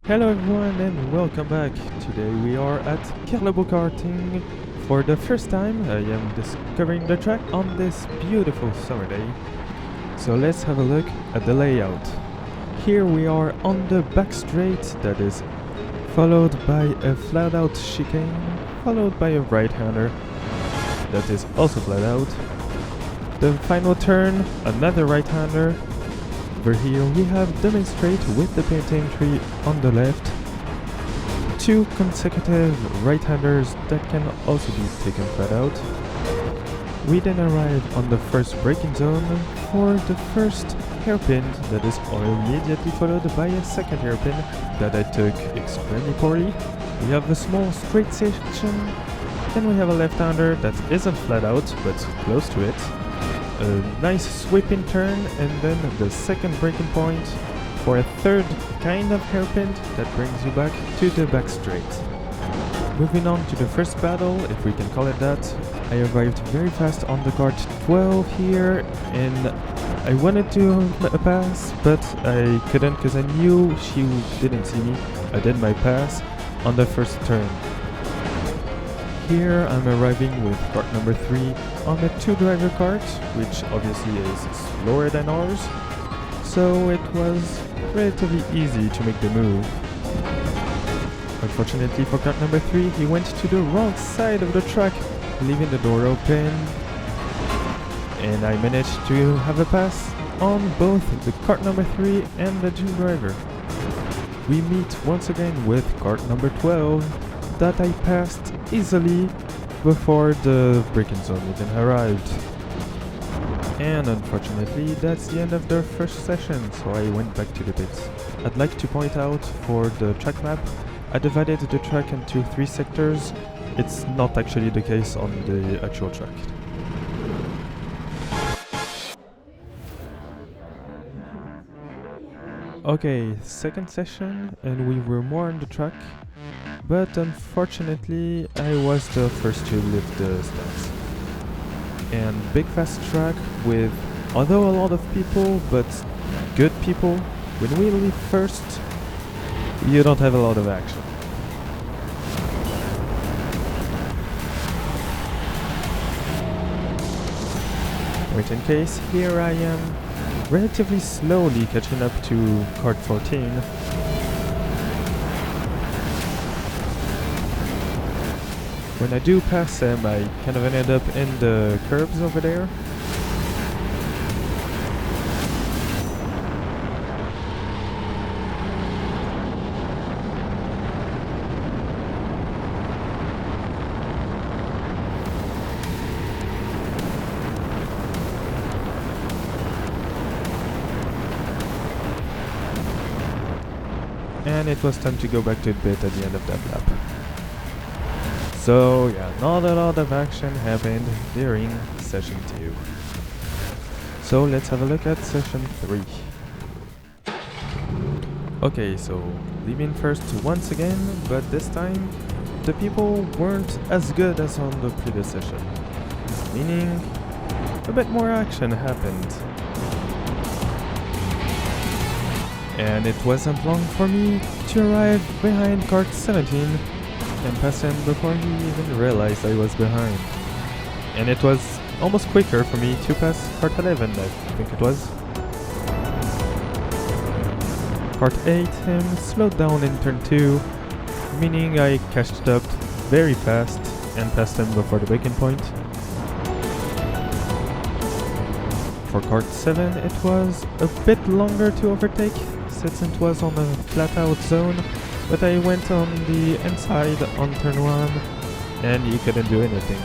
Hello everyone and welcome back. Today we are at Kerlabo Karting. For the first time I am discovering the track on this beautiful summer day. So let's have a look at the layout. Here we are on the back straight that is followed by a flat out chicane, followed by a right-hander that is also flat out. The final turn, another right-hander. Over here we have the main straight with the painting tree on the left. Two consecutive right-handers that can also be taken flat out. We then arrive on the first braking zone for the first hairpin that is immediately followed by a second hairpin that I took extremely poorly. We have a small straight section, then we have a left-hander that isn't flat out but close to it. A nice sweeping turn and then the second braking point for a third kind of hairpin that brings you back to the back straight. Moving on to the first battle, if we can call it that, I arrived very fast on the kart 12 here and I wanted to pass but I couldn't because I knew she didn't see me. I did my pass on the first turn. Here I'm arriving with kart number 3 on a 2-driver kart, which obviously is slower than ours, so it was relatively easy to make the move. Unfortunately for kart number 3, he went to the wrong side of the track, leaving the door open, and I managed to have a pass on both the kart number 3 and the 2-driver. We meet once again with kart number 12, that I passed easily before the braking zone even arrived. And unfortunately that's the end of the first session, so I went back to the pits. I'd like to point out for the track map, I divided the track into 3 sectors. It's not actually the case on the actual track. Okay, second session and we were more on the track. But unfortunately, I was the first to lift the stats. And big fast track with, although a lot of people, but good people, when we leave first, you don't have a lot of action. Wait in case, here I am, relatively slowly catching up to kart 14. When I do pass him, I kind of ended up in the curbs over there. And it was time to go back to the pit at the end of that lap. So yeah, not a lot of action happened during session 2. So let's have a look at session 3. Okay, so leaving first once again, but this time the people weren't as good as on the previous session. Meaning, a bit more action happened. And it wasn't long for me to arrive behind kart 17 and pass him before he even realized I was behind. And it was almost quicker for me to pass kart 11, I think it was. Kart 8 him slowed down in turn 2, meaning I catched up very fast and passed him before the braking point. For kart 7 it was a bit longer to overtake since it was on a flat out zone, but I went on the inside on turn 1 and you couldn't do anything.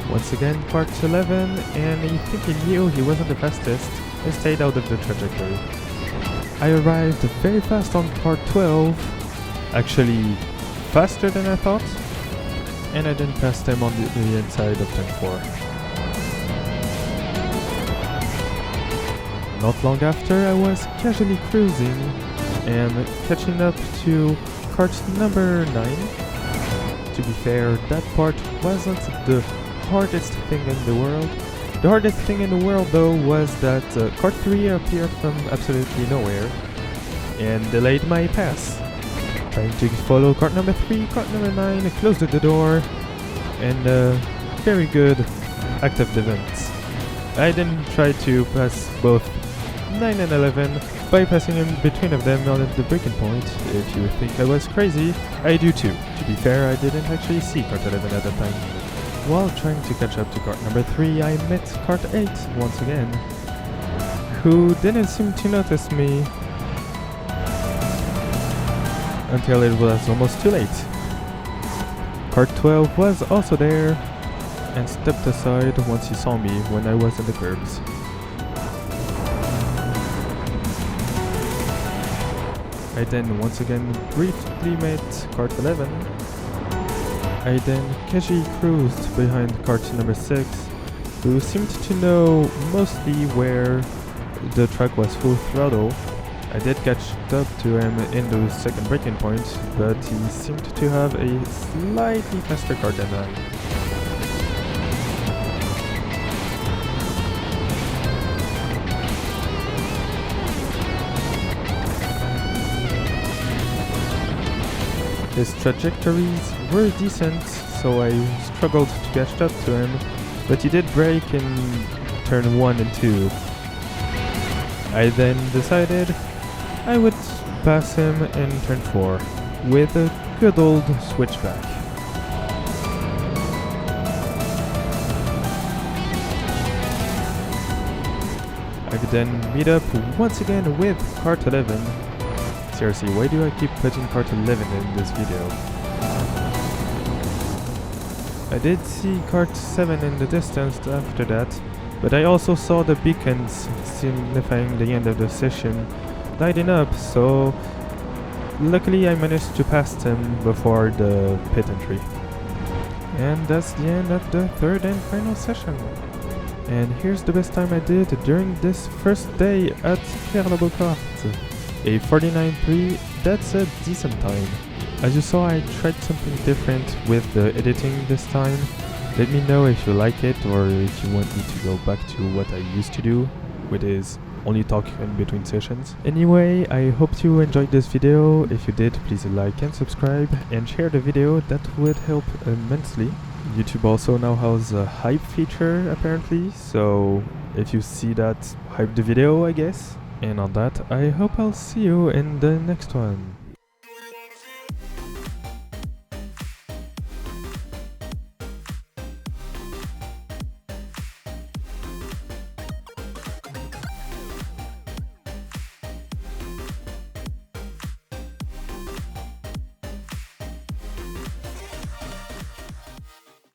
Once again kart 11, and I think he knew he wasn't the fastest, I stayed out of the trajectory. I arrived very fast on kart 12, actually faster than I thought, and I then passed him on the inside of turn 4. Not long after I was casually cruising and catching up to kart number 9. To be fair, that part wasn't the hardest thing in the world. The hardest thing in the world though was that kart 3 appeared from absolutely nowhere. and delayed my pass. Trying to follow cart number 3, cart number 9, closed the door, and very good active defense. I then tried to pass both 9 and 11 by passing in between of them on the breaking point. If you think I was crazy, I do too. To be fair, I didn't actually see cart 11 at that time. While trying to catch up to cart number 3, I met cart 8 once again, who didn't seem to notice me until it was almost too late. Cart 12 was also there and stepped aside once he saw me when I was in the curbs. I then once again briefly met cart 11. I then casually cruised behind cart number 6, who seemed to know mostly where the track was full throttle. I did catch up to him in the second braking point, but he seemed to have a slightly faster car than I. His trajectories were decent, so I struggled to catch up to him, but he did brake in turn 1 and 2. I then decided I would pass him in turn 4 with a good old switchback. I could then meet up once again with cart 11. Seriously, why do I keep putting cart 11 in this video? I did see cart 7 in the distance after that, but I also saw the beacons signifying the end of the session lighting up, so luckily I managed to pass him before the pit entry. And that's the end of the third and final session. And here's the best time I did during this first day at Kerlabo Kart. A 49.3, that's a decent time. As you saw, I tried something different with the editing this time. Let me know if you like it or if you want me to go back to what I used to do, which is only talk in between sessions. Anyway, I hope you enjoyed this video. If you did, please like and subscribe and share the video, that would help immensely. YouTube also now has a hype feature apparently, so if you see that, hype the video I guess. And on that, I hope I'll see you in the next one.